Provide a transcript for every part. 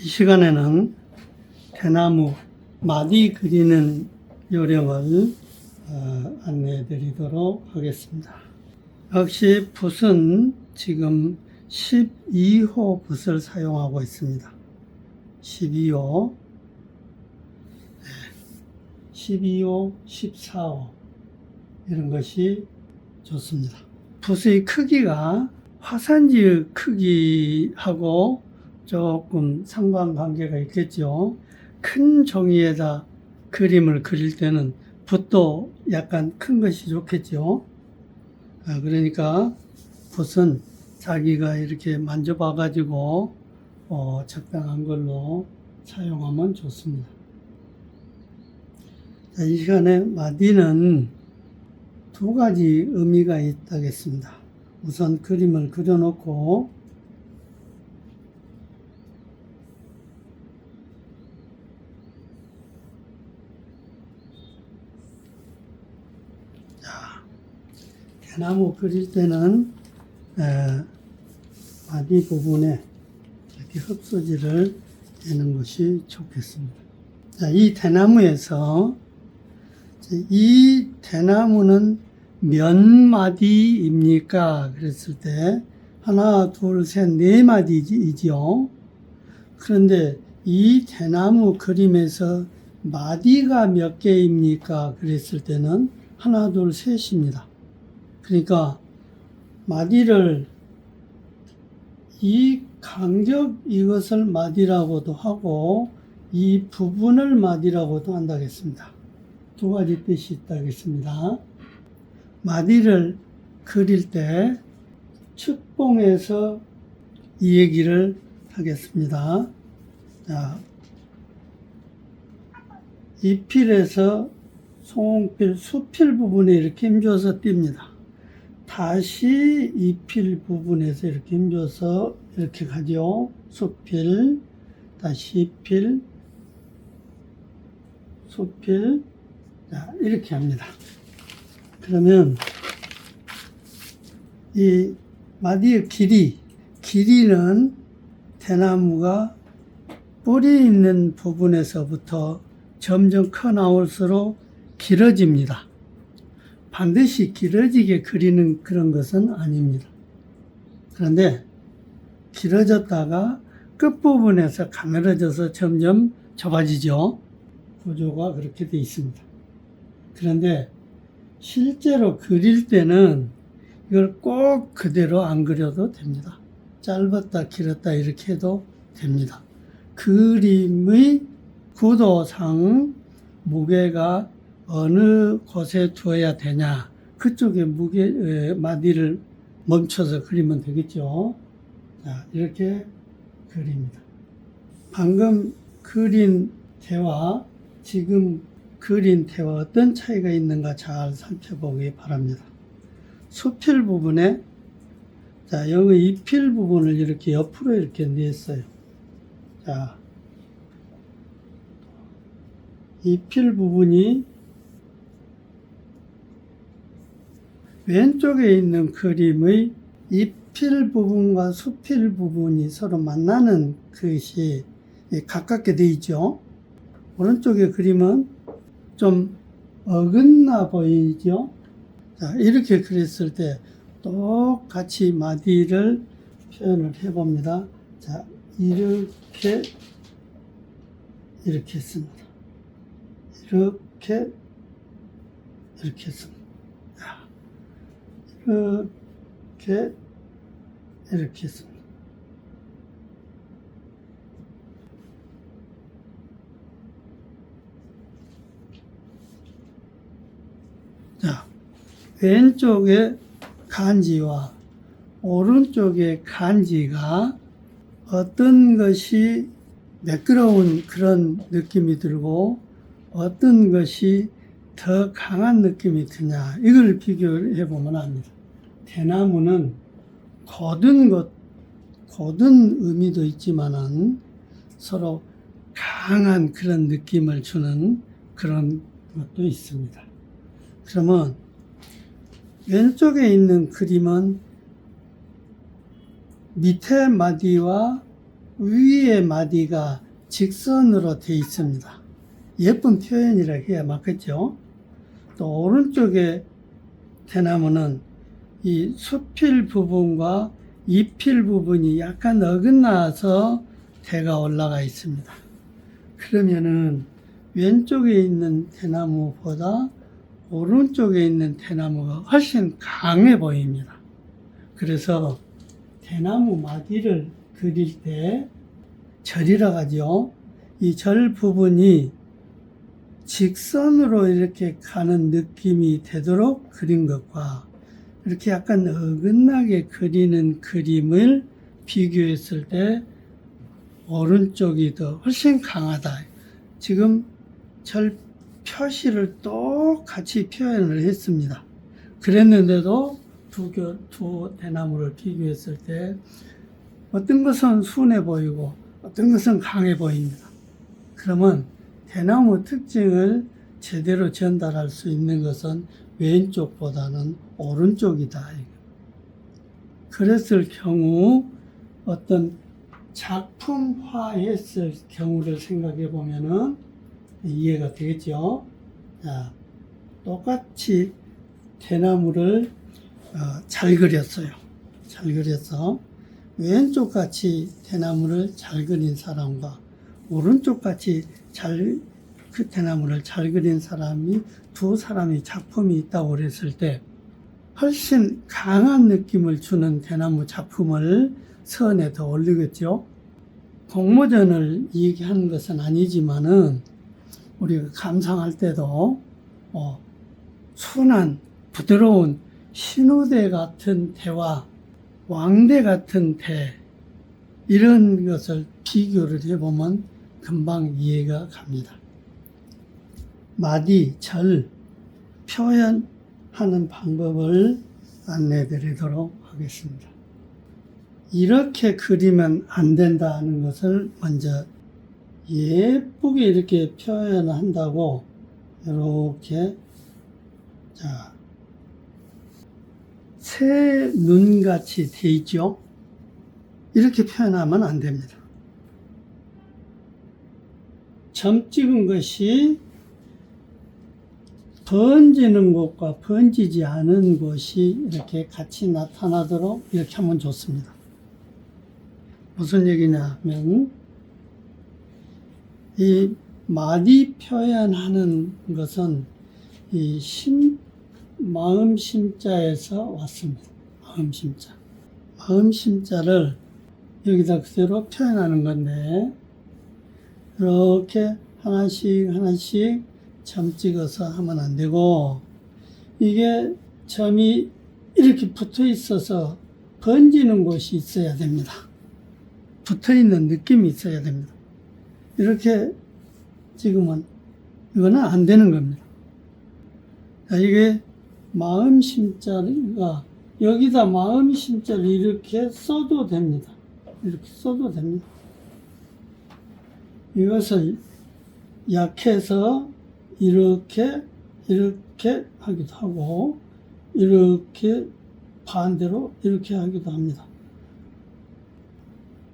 시간에는 대나무 마디 그리는 요령을 안내해 드리도록 하겠습니다. 역시 붓은 지금 12호 붓을 사용하고 있습니다. 12호, 12호, 14호 이런 것이 좋습니다. 붓의 크기가 화산지 크기하고 조금 상관관계가 있겠죠. 큰 종이에다 그림을 그릴 때는 붓도 약간 큰 것이 좋겠죠. 그러니까 붓은 자기가 이렇게 만져봐 가지고 적당한 걸로 사용하면 좋습니다. 자, 이 시간에 마디는 두 가지 의미가 있다겠습니다. 우선 그림을 그려놓고 대나무 그릴 때는 마디 부분에 이렇게 흡수지를 내는 것이 좋겠습니다. 자, 이 대나무에서 이 대나무는 몇 마디입니까? 그랬을 때 하나, 둘, 셋, 네 마디이지요. 그런데 이 대나무 그림에서 마디가 몇 개입니까? 그랬을 때는 하나, 둘, 셋입니다. 그러니까 마디를 이 간격 이것을 마디라고도 하고 이 부분을 마디라고도 한다겠습니다. 두 가지 뜻이 있다겠습니다. 마디를 그릴 때 측봉해서 이 얘기를 하겠습니다. 자, 잎필에서 송필, 수필 부분에 이렇게 힘줘서 띱니다. 다시 잎필 부분에서 이렇게 힘줘서 이렇게 가죠. 수필, 다시 필, 수필, 자, 이렇게 합니다. 그러면 이 마디의 길이는 대나무가 뿌리 있는 부분에서부터 점점 커 나올수록 길어집니다. 반드시 길어지게 그리는 그런 것은 아닙니다. 그런데 길어졌다가 끝부분에서 가늘어져서 점점 좁아지죠. 구조가 그렇게 되어 있습니다. 그런데 실제로 그릴 때는 이걸 꼭 그대로 안 그려도 됩니다. 짧았다 길었다 이렇게 해도 됩니다. 그림의 구도상 무게가 어느 곳에 두어야 되냐, 그쪽에 마디를 멈춰서 그리면 되겠죠. 자, 이렇게 그립니다. 방금 그린 태와 지금 그린 태와 어떤 차이가 있는가 잘 살펴보기 바랍니다. 수필 부분에, 자, 여기 잎필 부분을 이렇게 옆으로 이렇게 냈어요. 자, 잎필 부분이 왼쪽에 있는 그림의 잎필 부분과 수필 부분이 서로 만나는 것이 가깝게 되어 있죠. 오른쪽의 그림은 좀 어긋나 보이죠. 자, 이렇게 그렸을 때 똑같이 마디를 표현을 해봅니다. 자, 이렇게 했습니다. 이렇게 했습니다. 이렇게 했습니다. 자, 왼쪽의 간지와 오른쪽의 간지가 어떤 것이 매끄러운 그런 느낌이 들고 어떤 것이 더 강한 느낌이 드냐, 이걸 비교해 보면 압니다. 대나무는 고든 의미도 있지만은 서로 강한 그런 느낌을 주는 그런 것도 있습니다. 그러면 왼쪽에 있는 그림은 밑에 마디와 위에 마디가 직선으로 되어 있습니다. 예쁜 표현이라 해야 맞겠죠? 또 오른쪽에 대나무는 이 수필 부분과 잎필 부분이 약간 어긋나서 대가 올라가 있습니다. 그러면은 왼쪽에 있는 대나무보다 오른쪽에 있는 대나무가 훨씬 강해 보입니다. 그래서 대나무 마디를 그릴 때 절이라 하죠. 이 절 부분이 직선으로 이렇게 가는 느낌이 되도록 그린 것과 이렇게 약간 어긋나게 그리는 그림을 비교했을 때 오른쪽이 더 훨씬 강하다. 지금 절 표시를 똑같이 표현을 했습니다. 그랬는데도 두 대나무를 비교했을 때 어떤 것은 순해 보이고 어떤 것은 강해 보입니다. 그러면 대나무 특징을 제대로 전달할 수 있는 것은 왼쪽보다는 오른쪽이다. 그랬을 경우 어떤 작품화했을 경우를 생각해 보면은 이해가 되겠죠. 자, 똑같이 대나무를 잘 그렸어요. 잘 그려서 왼쪽 같이 대나무를 잘 그린 사람과 오른쪽 같이 그 대나무를 잘 그린 사람이 두 사람이 작품이 있다고 그랬을 때 훨씬 강한 느낌을 주는 대나무 작품을 선에 더 올리겠죠. 공모전을 얘기하는 것은 아니지만은 우리가 감상할 때도 순한 부드러운 신우대 같은 대와 왕대 같은 대 이런 것을 비교를 해보면 금방 이해가 갑니다. 마디, 절 표현하는 방법을 안내해 드리도록 하겠습니다. 이렇게 그리면 안 된다는 것을 먼저 예쁘게 이렇게 표현한다고 이렇게 자 새 눈같이 돼 있죠. 이렇게 표현하면 안 됩니다. 점 찍은 것이 번지는 곳과 번지지 않은 곳이 이렇게 같이 나타나도록 이렇게 하면 좋습니다. 무슨 얘기냐 하면 이 마디 표현하는 것은 이 마음 심자에서 왔습니다. 마음 심자. 마음 심자를 여기다 그대로 표현하는 건데 이렇게 하나씩 점 찍어서 하면 안 되고 이게 점이 이렇게 붙어 있어서 번지는 곳이 있어야 됩니다. 붙어 있는 느낌이 있어야 됩니다. 이렇게 찍으면 이거는 안 되는 겁니다. 자, 이게 마음 심자가 여기다 마음 심자를 이렇게 써도 됩니다. 이렇게 써도 됩니다. 이것을 약해서 이렇게 하기도 하고 이렇게 반대로 이렇게 하기도 합니다.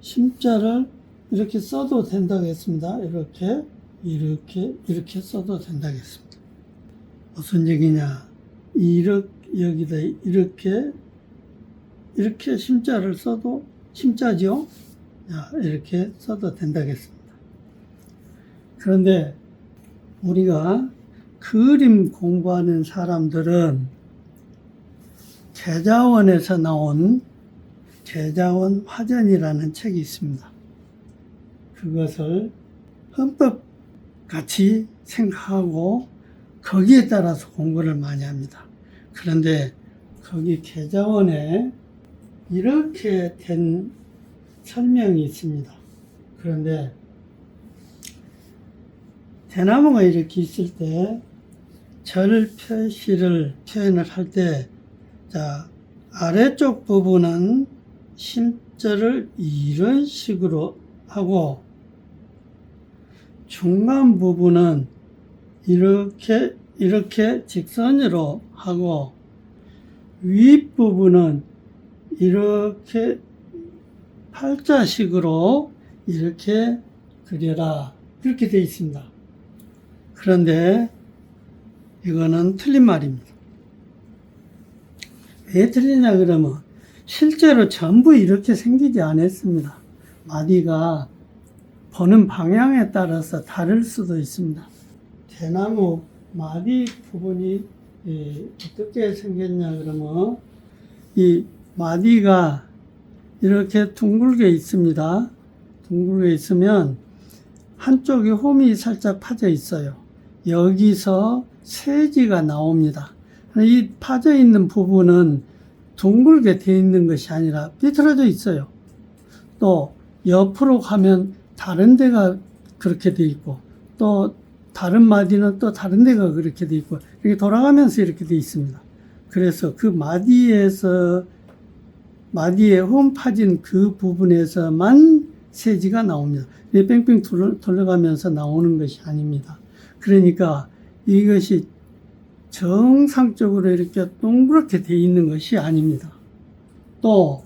심자를 이렇게 써도 된다고 했습니다. 이렇게 써도 된다고 했습니다. 무슨 얘기냐? 여기다 이렇게 심자를 써도 심자죠? 자, 이렇게 써도 된다고 했습니다. 그런데 우리가 그림 공부하는 사람들은 계자원에서 나온 계자원 화전이라는 책이 있습니다. 그것을 헌법같이 생각하고 거기에 따라서 공부를 많이 합니다. 그런데 거기 계자원에 이렇게 된 설명이 있습니다. 그런데 대나무가 이렇게 있을 때 절 표시를 표현을 할 때 자, 아래쪽 부분은 심자를 이런 식으로 하고 중간 부분은 이렇게 직선으로 하고 윗부분은 이렇게 팔자식으로 이렇게 그려라. 그렇게 되어 있습니다. 그런데 이거는 틀린 말입니다. 왜 틀리냐 그러면 실제로 전부 이렇게 생기지 않았습니다. 마디가 보는 방향에 따라서 다를 수도 있습니다. 대나무 마디 부분이 어떻게 생겼냐 그러면 이 마디가 이렇게 둥글게 있습니다. 둥글게 있으면 한쪽에 홈이 살짝 파져 있어요. 여기서 세지가 나옵니다. 이 파져 있는 부분은 둥글게 되어 있는 것이 아니라 삐뚤어져 있어요. 또 옆으로 가면 다른 데가 그렇게 되어 있고 또 다른 마디는 또 다른 데가 그렇게 되어 있고 이렇게 돌아가면서 이렇게 되어 있습니다. 그래서 그 마디에 홈 파진 그 부분에서만 세지가 나옵니다. 뺑뺑 돌아가면서 나오는 것이 아닙니다. 그러니까 이것이 정상적으로 이렇게 동그랗게 되어 있는 것이 아닙니다. 또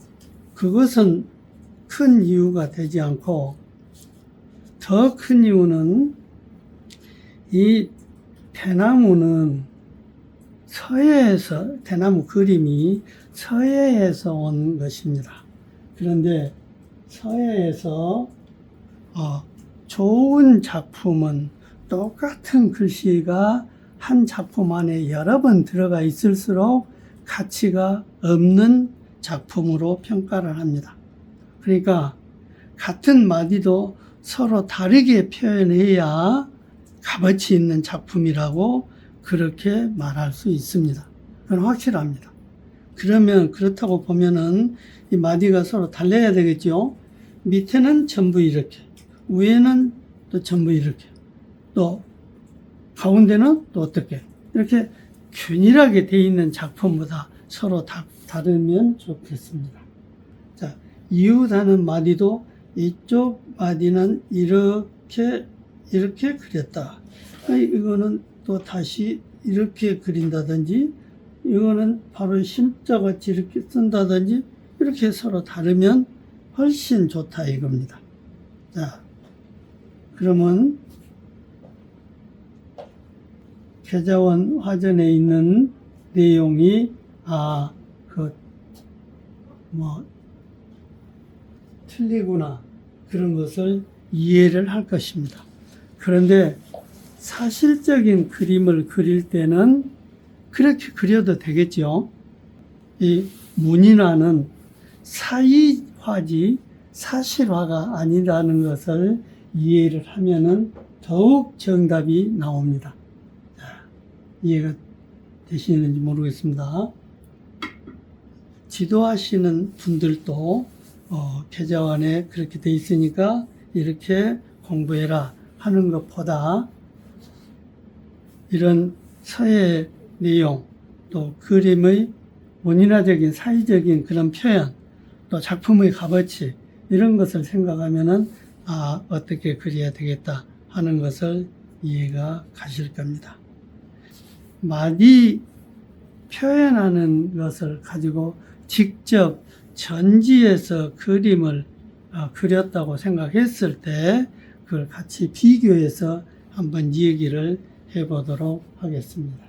그것은 큰 이유가 되지 않고 더 큰 이유는 이 대나무는 서해에서 대나무 그림이 서해에서 온 것입니다. 그런데 서해에서 좋은 작품은 똑같은 글씨가 한 작품 안에 여러 번 들어가 있을수록 가치가 없는 작품으로 평가를 합니다. 그러니까 같은 마디도 서로 다르게 표현해야 값어치 있는 작품이라고 그렇게 말할 수 있습니다. 그건 확실합니다. 그러면 그렇다고 보면은 이 마디가 서로 달라야 되겠죠. 밑에는 전부 이렇게, 위에는 또 전부 이렇게, 또 가운데는 또 어떻게 이렇게 균일하게 되어 있는 작품보다 서로 다르면 좋겠습니다. 자, 이웃하는 마디도 이쪽 마디는 이렇게 그렸다. 이거는 또 다시 이렇게 그린다든지 이거는 바로 심자같이 이렇게 쓴다든지 이렇게 서로 다르면 훨씬 좋다 이겁니다. 자, 그러면 계자원 화전에 있는 내용이 틀리구나 그런 것을 이해를 할 것입니다. 그런데 사실적인 그림을 그릴 때는 그렇게 그려도 되겠죠. 이 문인화는 사이화지 사실화가 아니라는 것을 이해를 하면은 더욱 정답이 나옵니다. 자, 이해가 되시는지 모르겠습니다. 지도하시는 분들도 계좌원에 그렇게 돼 있으니까 이렇게 공부해라 하는 것보다 이런 서예 내용 또 그림의 문인화적인 사회적인 그런 표현 또 작품의 값어치 이런 것을 생각하면은 어떻게 그려야 되겠다 하는 것을 이해가 가실 겁니다. 마디 표현하는 것을 가지고 직접 전지에서 그림을 그렸다고 생각했을 때 그걸 같이 비교해서 한번 얘기를 해보도록 하겠습니다.